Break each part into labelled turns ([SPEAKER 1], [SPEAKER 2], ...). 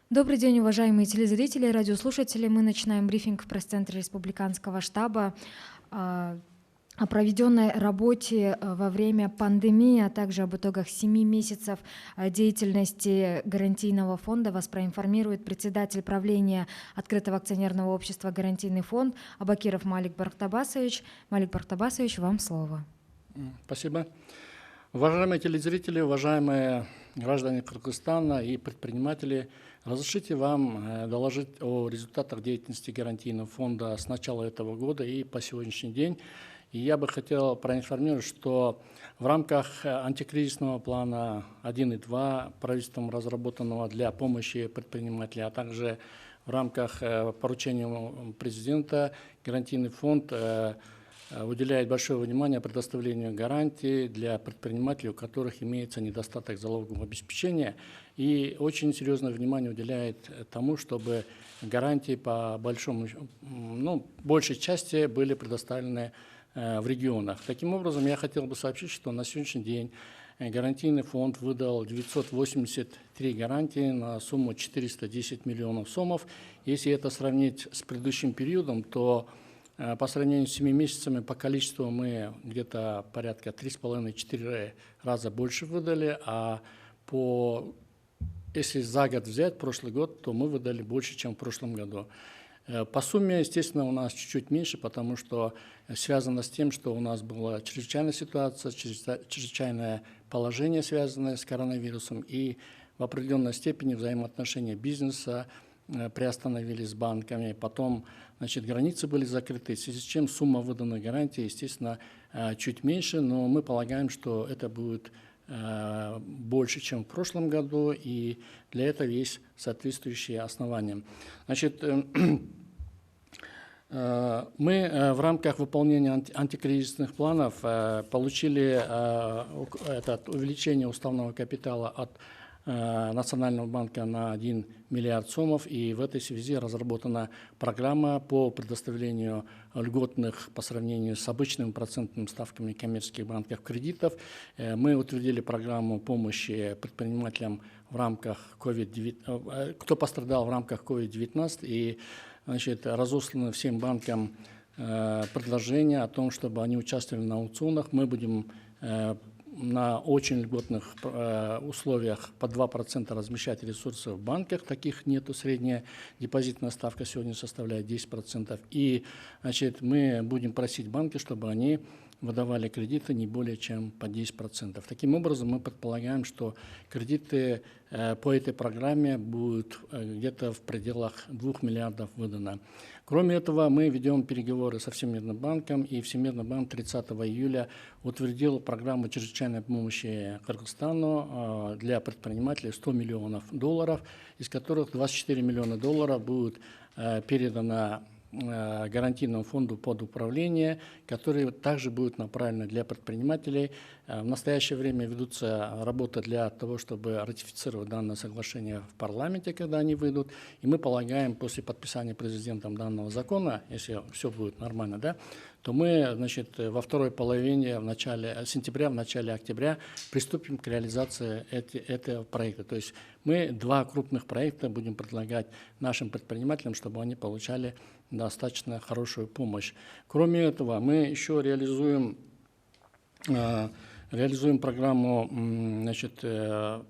[SPEAKER 1] Добрый день, уважаемые телезрители и радиослушатели. Мы начинаем брифинг в пресс-центре Республиканского штаба о проведенной работе во время пандемии, а также об итогах 7 месяцев деятельности гарантийного фонда. Вас проинформирует председатель правления Открытого акционерного общества «Гарантийный фонд» Абакиров Малик Бартабасович. Малик Бартабасович, вам слово.
[SPEAKER 2] Спасибо. Уважаемые телезрители, уважаемые граждане Кыргызстана и предприниматели, разрешите вам доложить о результатах деятельности гарантийного фонда с начала этого года и по сегодняшний день. И я бы хотел проинформировать, что в рамках антикризисного плана 1 и 2, правительством разработанного для помощи предпринимателям, а также в рамках поручения президента, гарантийный фонд уделяет большое внимание предоставлению гарантий для предпринимателей, у которых имеется недостаток залогового обеспечения, и очень серьезное внимание уделяет тому, чтобы гарантии по большей части были предоставлены в регионах. Таким образом, я хотел бы сообщить, что на сегодняшний день гарантийный фонд выдал 983 гарантии на сумму 410 миллионов сомов. Если это сравнить с предыдущим периодом, то по сравнению с 7 месяцами по количеству мы где-то порядка 3,5-4 раза больше выдали, а если за год взять, прошлый год, то мы выдали больше, чем в прошлом году. По сумме, естественно, у нас чуть-чуть меньше, потому что связано с тем, что у нас была чрезвычайная ситуация, чрезвычайное положение, связанное с коронавирусом, и в определенной степени взаимоотношения бизнеса приостановились с банками, потом, границы были закрыты, в связи с чем сумма выданной гарантии, естественно, чуть меньше, но мы полагаем, что это будет больше, чем в прошлом году, и для этого есть соответствующие основания. Мы в рамках выполнения антикризисных планов получили увеличение уставного капитала от Национального банка на 1 миллиард сомов, и в этой связи разработана программа по предоставлению льготных по сравнению с обычными процентными ставками коммерческих банков кредитов. Мы утвердили программу помощи предпринимателям в рамках кто пострадал в рамках COVID-19, и разосланы всем банкам предложение о том, чтобы они участвовали на аукционах. Мы будем на очень льготных условиях по 2% размещать ресурсы в банках, таких нету, средняя депозитная ставка сегодня составляет 10%. И мы будем просить банки, чтобы они выдавали кредиты не более чем по 10%. Таким образом, мы предполагаем, что кредиты по этой программе будут где-то в пределах 2 миллиардов выдано. Кроме этого, мы ведем переговоры со Всемирным банком, и Всемирный банк 30 июля утвердил программу чрезвычайной помощи Кыргызстану для предпринимателей 100 миллионов долларов, из которых 24 миллиона долларов будут передано гарантийному фонду под управление, который также будет направлен для предпринимателей. В настоящее время ведутся работы для того, чтобы ратифицировать данное соглашение в парламенте, когда они выйдут. И мы полагаем, после подписания президентом данного закона, если все будет нормально, то мы, во второй половине, в начале сентября, в начале октября приступим к реализации этого проекта. То есть мы 2 крупных проекта будем предлагать нашим предпринимателям, чтобы они получали достаточно хорошую помощь. Кроме этого, мы еще реализуем программу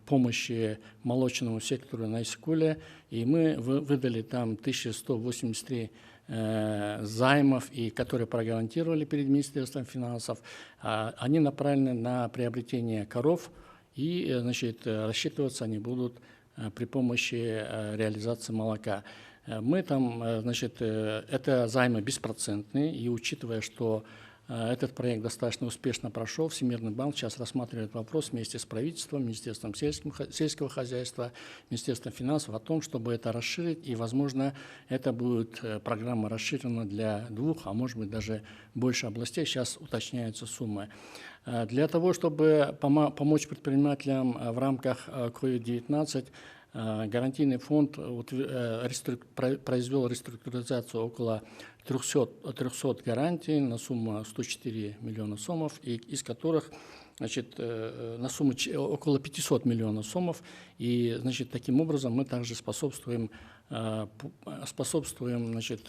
[SPEAKER 2] помощи молочному сектору на Иссыкуле, и мы выдали там 1183 займов, и которые прогарантировали перед Министерством финансов. Они направлены на приобретение коров, и рассчитываться они будут при помощи реализации молока. Мы там, это займы беспроцентные, и учитывая, что этот проект достаточно успешно прошел, Всемирный банк сейчас рассматривает вопрос вместе с правительством, Министерством сельского хозяйства, Министерством финансов о том, чтобы это расширить, и, возможно, это будет программа расширена для 2, а может быть даже больше областей, сейчас уточняются суммы. Для того, чтобы помочь предпринимателям в рамках COVID-19, гарантийный фонд произвел реструктуризацию около 300 гарантий на сумму 104 миллиона сомов, из которых значит, на сумму около 500 миллионов сомов. И, значит, таким образом мы также способствуем значит,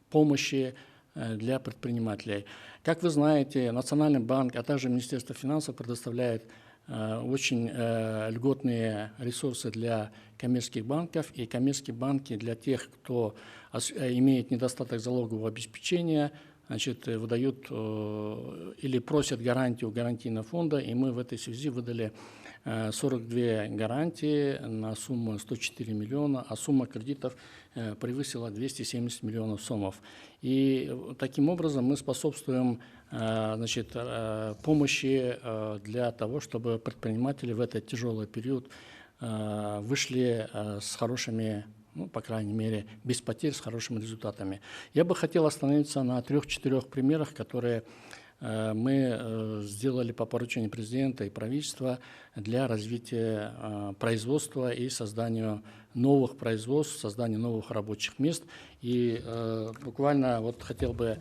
[SPEAKER 2] помощи для предпринимателей. Как вы знаете, Национальный банк, а также Министерство финансов предоставляет очень льготные ресурсы для коммерческих банков, и коммерческие банки для тех, кто имеет недостаток залогового обеспечения, значит, выдают или просят гарантию гарантийного фонда, и мы в этой связи выдали 42 гарантии на сумму 104 миллиона, а сумма кредитов превысила 270 миллионов сомов. И таким образом мы способствуем, значит, помощи для того, чтобы предприниматели в этот тяжелый период вышли с хорошими, ну, по крайней мере, без потерь, с хорошими результатами. Я бы хотел остановиться на 3-4 примерах, которые мы сделали по поручению президента и правительства для развития производства и создания новых производств, создания новых рабочих мест. И буквально вот хотел бы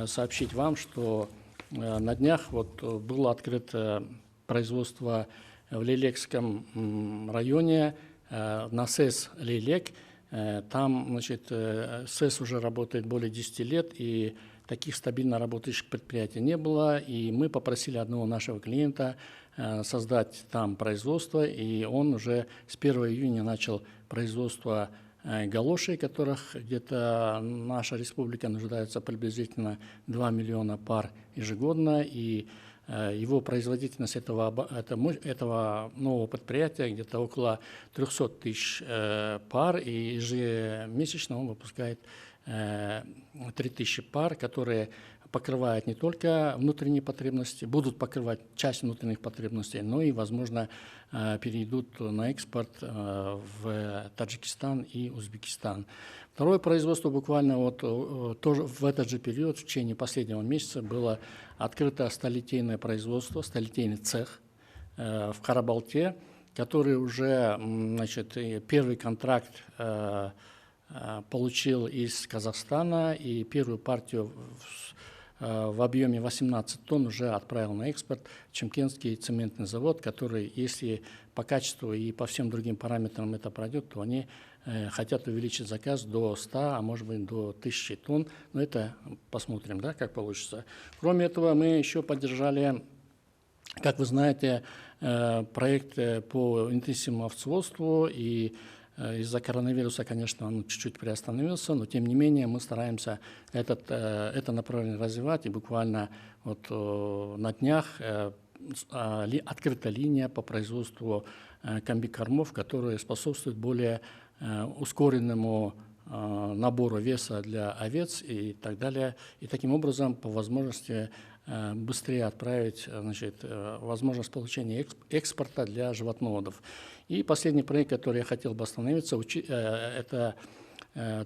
[SPEAKER 2] сообщить вам, что на днях вот было открыто производство в Лейлекском районе на СЭС «Лейлек». Там, значит, СЭС уже работает более 10 лет, и таких стабильно работающих предприятий не было, и мы попросили одного нашего клиента создать там производство, и он уже с 1 июня начал производство галошей, которых где-то наша республика нуждается приблизительно 2 миллиона пар ежегодно, и его производительность этого нового предприятия где-то около 300 тысяч пар, и ежемесячно он выпускает 3000 пар, которые покрывают не только внутренние потребности, будут покрывать часть внутренних потребностей, но и, возможно, перейдут на экспорт в Таджикистан и Узбекистан. Второе производство буквально вот тоже в этот же период, в течение последнего месяца, было открыто сталелитейное производство, сталелитейный цех в Карабалте, который уже, значит, первый контракт получил из Казахстана, и первую партию в объеме 18 тонн уже отправил на экспорт Чимкентский цементный завод, который, если по качеству и по всем другим параметрам это пройдет, то они хотят увеличить заказ до 100, а может быть до 1000 тонн. Но это посмотрим, да, как получится. Кроме этого, мы еще поддержали, как вы знаете, проект по интенсивному овцеводству, и из-за коронавируса, конечно, он чуть-чуть приостановился, но тем не менее мы стараемся это направление развивать, и буквально вот на днях открыта линия по производству комбикормов, которые способствуют более ускоренному набору веса для овец и так далее. И таким образом, по возможности, быстрее отправить, значит, возможность получения экспорта для животноводов. И последний проект, который я хотел бы остановиться, это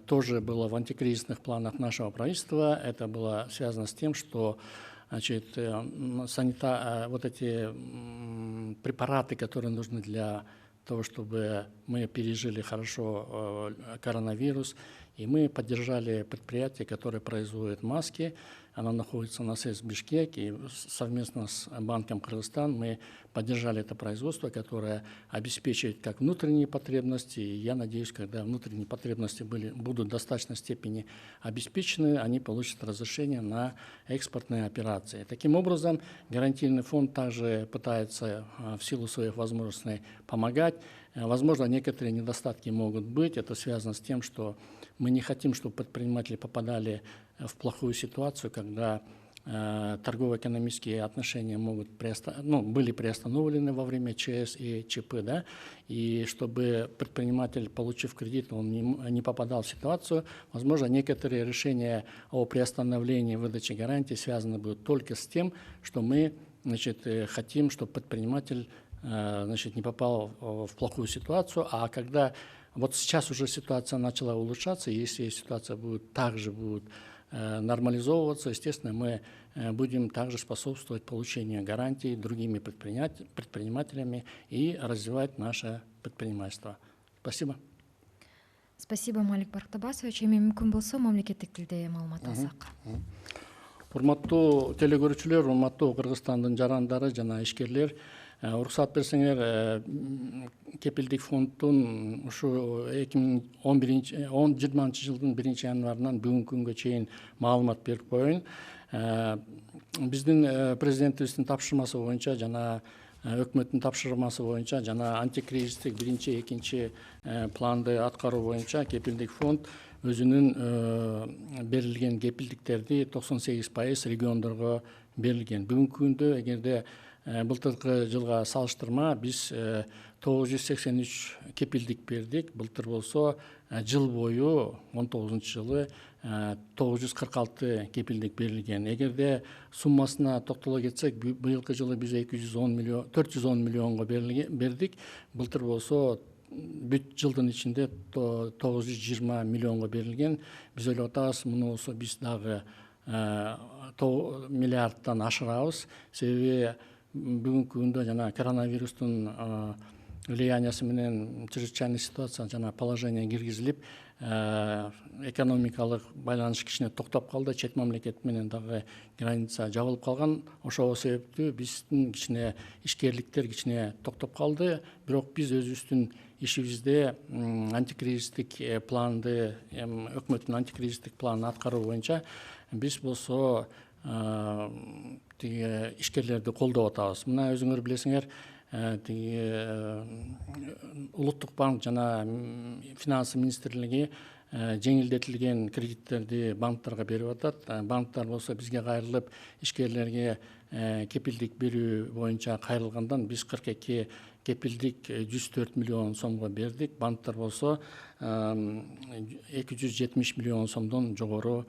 [SPEAKER 2] тоже было в антикризисных планах нашего правительства. Это было связано с тем, что, значит, вот эти препараты, которые нужны для того, чтобы мы пережили хорошо коронавирус, и мы поддержали предприятие, которое производит маски. Оно находится на СЭС Бишкек, и совместно с Банком Кыргызстан мы поддержали это производство, которое обеспечивает как внутренние потребности, и я надеюсь, когда внутренние потребности будут в достаточной степени обеспечены, они получат разрешение на экспортные операции. Таким образом, гарантийный фонд также пытается в силу своих возможностей помогать. Возможно, некоторые недостатки могут быть. Это связано с тем, что мы не хотим, чтобы предприниматели попадали в плохую ситуацию, когда торгово-экономические отношения были приостановлены во время ЧС и ЧП, да, и чтобы предприниматель, получив кредит, он не попадал в ситуацию. Возможно, некоторые решения о приостановлении выдачи гарантий связаны будут только с тем, что мы, значит, хотим, чтобы предприниматель, значит, не попал в плохую ситуацию, а когда вот сейчас уже ситуация начала улучшаться, если ситуация также будет нормализовываться, естественно, мы будем также способствовать получению гарантий другими предпринимателями и развивать наше предпринимательство. Спасибо.
[SPEAKER 1] Спасибо, Малик Бартабасович. Эми мүмкүн болсо мамлекеттик тилде маалымат алсак.
[SPEAKER 2] Урматтуу телекөрүүчүлөр, урматтуу Кыргызстандын жарандары жана ишкерлер, уруксат берсеңер, кепилдик фонддун ушу 2020 жылдын 1-январынан бүгүнкү күнгө чейин маалымат берип коеюн. Биздин президентибиздин тапшырмасы боюнча жана өкмөттүн тапшырмасы боюнча жана антикризистик 1-2 планды аткаруу боюнча кепилдик фонд өзүнүн берилген кепилдиктерди 98% региондорго берилген. Бүгүнкү күндө эгерде былтыркы жылга салыштырма биз 983 кепилдик бердик. Былтыр болсо жыл бою 19-жылы 946 кепилдик берилген. Эгерде суммасына токтоло кетсек, быйылкы жылы биз 410 миллионго бердик. Былтыр болсо бүт жылдын ичинде 920 миллионго берилген. Биз ойлоп атабыз, муну болсо биз дагы миллиардтан ашырабыз. Себеби бүгүнкү күндө жана коронавирустун влияниясы менен чрезвычайный ситуация жана положение киргизилип, экономикалык байланыш кичине токтоп калды. Чет мамлекет менен дагы граница жабылып калган. Ошол себептүү биздин кичине ишкерликтер кичине токтоп калды. Бирок биз өзүбүздүн ишибизде антикризистик планды, өкмөттүн антикризистик планын аткаруу боюнча биз болсо ишкерлерди колдоп атабыз. Мына өзүңөр билесиңер, Улуттук банк жана финансы министрлиги жеңилдетилген кредиттерди банктарга берип атат. Банктар болсо бизге кайрылып, ишкерлерге кепилдик берүү боюнча кайрылгандан биз 42 кепилдик 104 миллион сомго бердик. Банктар болсо 270 миллион сомдон жогору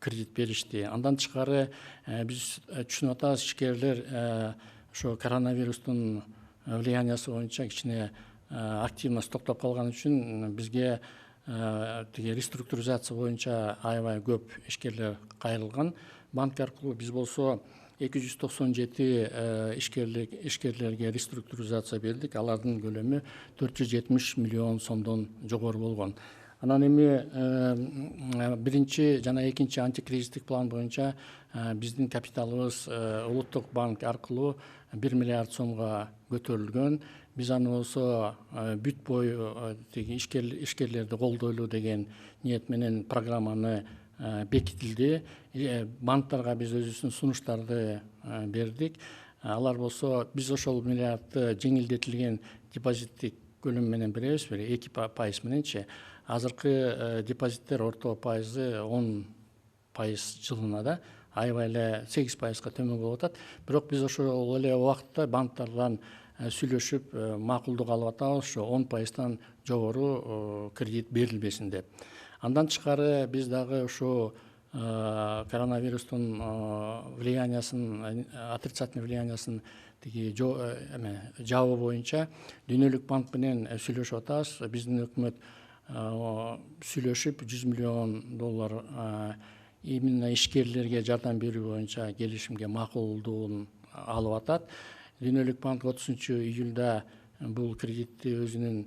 [SPEAKER 2] кредит беришти. Андан тышкары биз түшүнүп атабыз, ишкерлер ошо коронавирустун влияниясы боюнча кичине активность токтоп калган үчүн бизге реструктуризация боюнча аябай көп ишкерлер кайрылган. Банк аркылуу биз болсо 297 ишкерлерге реструктуризация бердик. Алардын көлөмү 470 миллион сомдон жогору болгон. Анан эми биринчи жана экинчи антикризистик план боюнча биздин капиталыбыз Улуттук банк аркылуу 1 миллиард сомго көтөрүлгөн. Биз аны болсо бүт бою ишкерлерди колдойлу деген ниет менен программаны бекитилди. Банктарга биз өзүбүздүн сунуштарды бердик. Алар болсо биз ошол миллиардты жеңилдетилген депозиттик көлөм менен беребиз, 2% мененчи. Азыркы депозиттер орто пайызы 10% жылына да, аябай эле 8%га төмөн болуп атат. Бирок биз ошол эле убакытта банктардан сүйлөшүп макулдук алып атабыз, ошо 10%тан жогору кредит берилбесин деп. Андан тышкары биз дагы ошо коронавирустун влияниясын, отрицательный влияниясын жабуу боюнча Дүйнөлүк банк менен сүйлөшүп атабыз. Биздин өкмөт сүйлөшүп $100 миллион именно ишкерлерге жардам берүү боюнча келишимге макулдугун алып атат. Дүйнөлүк банк 30-июлда бул кредитти өзүнүн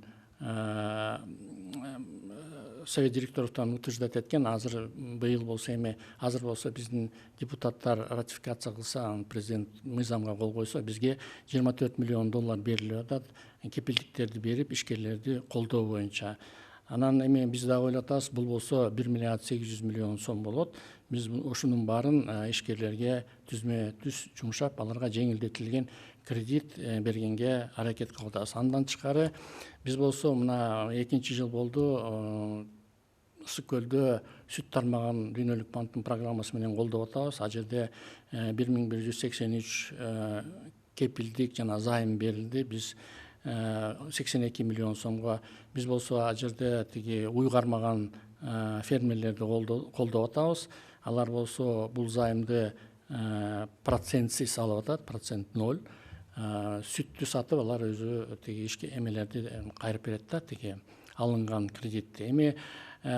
[SPEAKER 2] совет директорлуктан утверждать эткен. Азыр быйыл болсо биздин депутаттар ратификация кылса, президент мыйзамга кол койсо, бизге $24 миллион берилип атат, кепилдиктерди берип ишкерлерди колдоо боюнча. Анан эми биз дагы ойлоп атабыз, бул болсо 1 миллиард 800 миллион сом болот. Биз ошонун баарын ишкерлерге түзмө-түз жумшап, аларга жеңилдетилген кредит бергенге аракет кылып атабыз. Андан тышкары биз болсо мына 2 жыл болду Ысык көлдө сүт тармагын Дүйнөлүк банктын программасы менен колдоп атабыз. Ал жерде 1183 кепилдик жана займ берилди. Биз 82 миллион сомго. Биз болсо ал жерде уйгармаган фермерлерди колдоп атабыз. Алар болсо бул займды процентсиз алып атат, процент 0. Сүттү сатып, алар өзү эмелерди кайрып берет да, алынган кредитти. Эми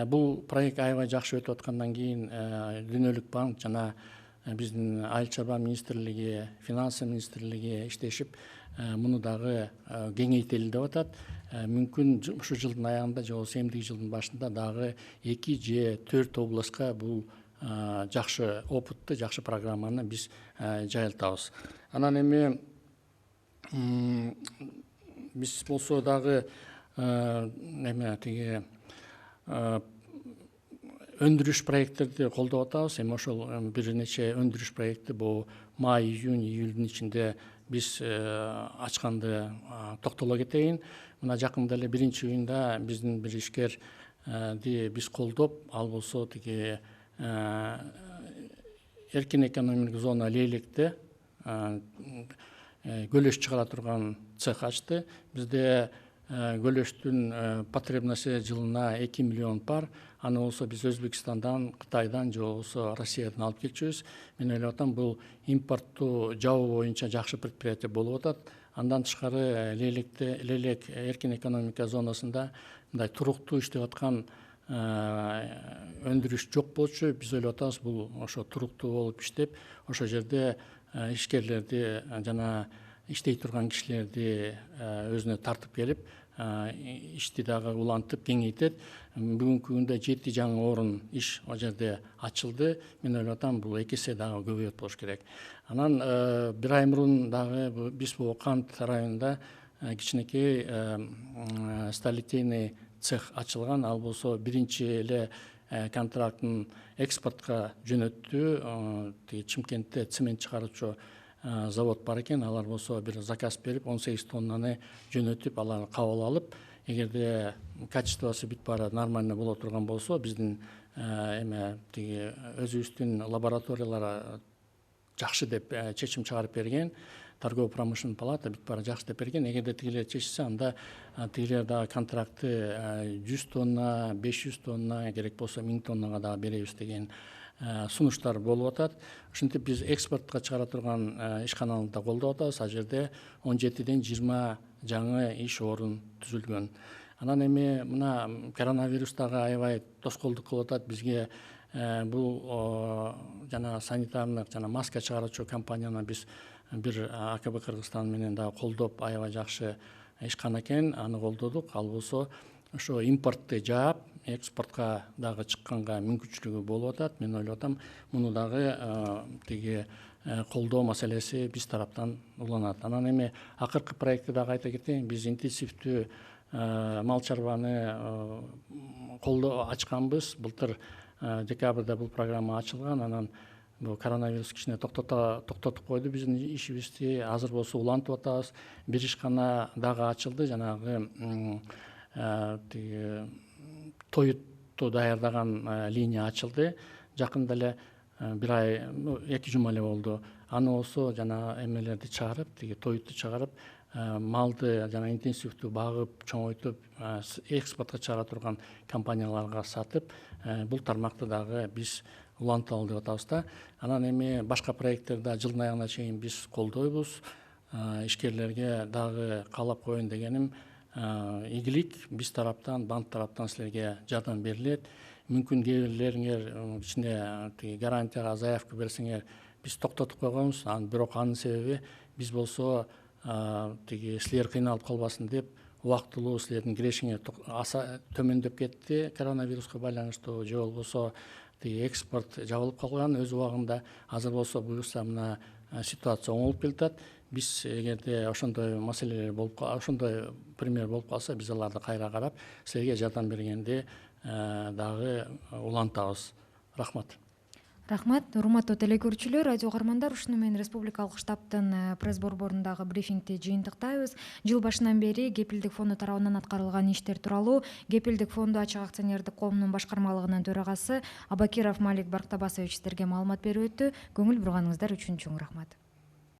[SPEAKER 2] бул проект аябай жакшы өтүп аткандан кийин Дүйнөлүк банк жана биздин айыл чарба министрлиги, финансы министрлиги иштешип муну дагы кеңейтели деп атат. Мүмкүн ушу жылдын аягында же болбосо эмдиги жылдын башында дагы 2 же 4 областка бул жакшы опытты, жакшы программаны биз жайылтабыз. Анан эми биз болсо дагы эме тиги өндүрүш проекттерди колдоп атабыз. Эми ошол бир нече өндүрүш проекти бул май, июнь, июлдун ичинде биз ачканды токтоло кетейин. Мына жакында эле 1-июнда биздин бир ишкерди биз колдоп, ал болсо тиги эркин экономикалык зона Лейлекте көлөш чыгара турган цех ачты. Бизде көлөштүн потребности жылына 2 миллион бар. Аны болсо биз Өзбекстандан, Кытайдан же болбосо Россиядан алып келчүбүз. Мен ойлоп атам, бул импортту жабуу боюнча жакшы предприятие болуп атат. Андан тышкары Лейлек эркин экономика зонасында мындай туруктуу иштеп аткан өндүрүш жок болчу. Биз ойлоп атабыз, бул ошо туруктуу болуп иштеп, ошол жерде ишкерлерди жана иштей турган кишилерди өзүнө тартып келип, ишти дагы улантып кеңейтет. Бүгүнкү күндө 7 жаңы орун иш ал жерде ачылды. Мен ойлоп атам, бул 2 эсе дагы көбөйөт болуш керек. Анан бир ай мурун дагы биз бул Кант районунда кичинекей сталитейный цех ачылган. Ал болсо биринчи эле контрактын экспортко жөнөттү. Чымкентте цемент чыгаруучу завод бар экен. Алар болсо бир заказ берип 18 тоннаны жөнөтүп, алар кабыл алып, эгерде качествосы бүт баары нормально боло турган болсо, биздин эме тиги өзүбүздүн лабораториялар жакшы деп чечим чыгарып берген. Торгово-промышленный палата бүт баары жакшы деп берген. Эгерде тигилер чечсе, анда тигилер дагы контрактты 100 тонна, 500 тонна, керек болсо 1000 тоннага дагы беребиз деген сунуштар болуп атат. Ошентип биз экспортко чыгара турган ишкананы да колдоп атабыз. Ал жерде 17ден 20 жаңы иш орун түзүлгөн. Анан эми мына коронавирус дагы аябай тоскоолдук кылып атат бизге. Бул жана санитарный жана маска чыгаруучу компанияны биз бир АКБ Кыргызстан менен дагы колдоп, аябай жакшы ишкана экен, аны колдодук. Ал болсо ошо импортты жаап, экспортко дагы чыкканга мүмкүнчүлүгү болуп атат. Мен ойлоп атам, муну дагы тиги колдоо маселеси биз тараптан уланат. Анан эми акыркы проектти дагы айта кетейин. Биз интенсивдүү мал чарбаны колдоо ачканбыз. Былтыр декабрда бул программа ачылган. Анан бул коронавирус кичине токтотуп койду биздин ишибизди. Азыр болсо улантып атабыз. Бир ишкана дагы ачылды. Жанагы тиги тоютту даярдаган линия ачылды. Жакында эле бир ай, 2 жума эле болду. Аны болсо жана эмелерди чыгарып, тиги тоютту чыгарып, малды жана интенсивдүү багып, чоңойтуп, экспортко чыгара турган компанияларга сатып, бул тармакты дагы биз уланталы деп атабыз да. Анан эми башка проекттерди жылдын аягына чейин биз колдойбуз. Ишкерлерге дагы каалап коеюн дегеним, ийгилик биз тараптан, банк тараптан силерге жардам берилет. Мүмкүн кээ бирлериңер кичине тиги гарантияга заявка берсеңер, биз токтотуп койгонбуз. Бирок анын себеби биз болсо тиги силер кыйналып калбасын деп, убактылуу силердин кирешиңер төмөндөп кетти коронавируска байланыштуу, же болбосо тиги экспорт жабылып калган өз убагында. Азыр болсо буюрса мына ситуация оңолуп келатат. Биз эгерде ошондой маселелер болуп ошондой пример болуп калса, биз аларды кайра карап, силерге жардам бергенди дагы улантабыз. Рахмат.
[SPEAKER 1] Рахмат, урматтуу телекөрүүчүлөр, радио угармандар, ушуну менен республикалык штабтын пресс борборундагы брифингти жыйынтыктайбыз. Жыл башынан бери Кепилдик фонду тарабынан аткарылган иштер тууралуу Кепилдик фонду ачык акционердик коомунун башкармалыгынын төрагасы Абакиров Малик Барктабасович сиздерге маалымат берип өттү. Көңүл бурганыңыздар үчүн чоң рахмат.